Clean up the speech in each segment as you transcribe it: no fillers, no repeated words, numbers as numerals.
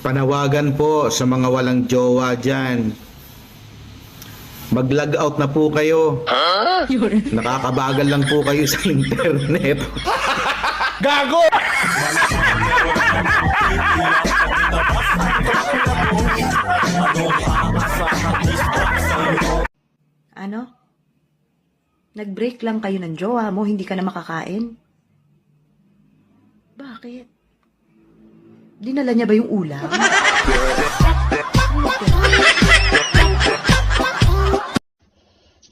Panawagan po sa mga walang jowa dyan. Mag-log out na po kayo. Nakakabagal lang po kayo sa internet. Gago! Ano? Nag-break lang kayo ng jowa mo, hindi ka na makakain? Bakit? Dinala niya ba yung ulam?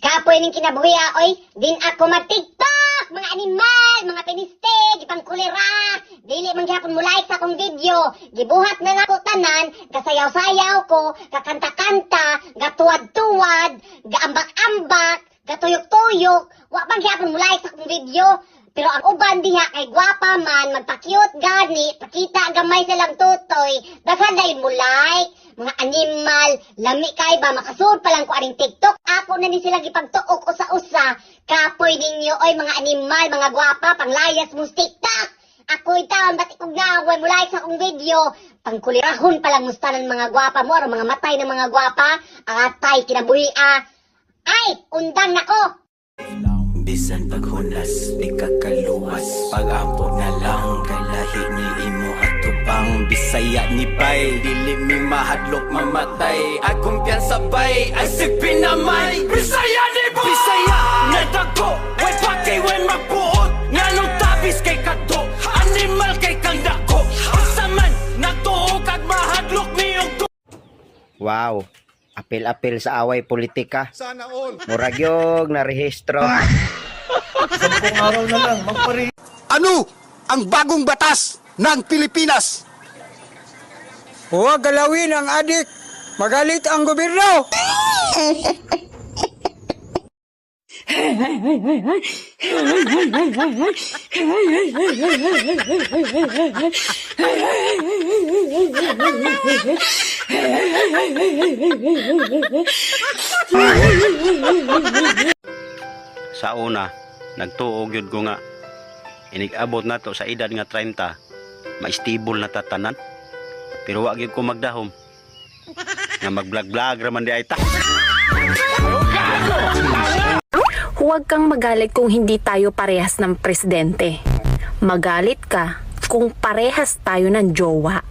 Kapoy ning kinabuhi oy, din ako mag-TikTok, mga animal, mga pinistig, ipang kulira, dili man gyapon mo like sa akong video, gibuhat na nako tanan, kasayaw-sayaw ko, kakanta-kanta, gatuwad-tuwad, gaambak-ambak, gatuyok-tuyok, wa man gyapon mo like sa akong video. Pero ang uban diha kay gwapa man, magpa-cute gani, pakita gamay silang tutoy, daghaday mo like, mga animal, lami kay ba, makasud pa lang ko aring TikTok, ako na ni sila gipagtuok usa-usa, kapoy ninyo, oy mga animal, mga gwapa, panglayas mo sa TikTok, ako'y taon, ba't ikong naway mo like sa akong video, pangkulirahon pa lang mustanan mga gwapa mo, mga matay ng mga gwapa, atay kinabuhi ay, undang nako. Bisan paghunas, di kakaluwas. Pag-ampo na lang, kalahi ni imo at tupang Bisaya ni Bay, dili mi mahadlok mamatay. Akong piyansa bay, ay sipin naman. Bisaya ni Bay! Bisaya na dako, way pakay, way magbuot. Nganong tabis kay kato, animal kay kang dako. Usaman, natuog kag mahadlok ni og Wow, apil-apil sa away politika. Sana all. Murag yung narehistro. 10 araw na lang, Ano ang bagong batas ng Pilipinas? Huwag galawin ang adik. Magalit ang gobyerno. Sa una, nagtuog yun ko nga inig-abot na to sa edad nga 30, ma-stable na tatanan. Pero wag yun ko magdahom nga mag-vlog-vlog raman di ay ta. Huwag kang magalit kung hindi tayo parehas ng presidente. Magalit ka kung parehas tayo ng jowa.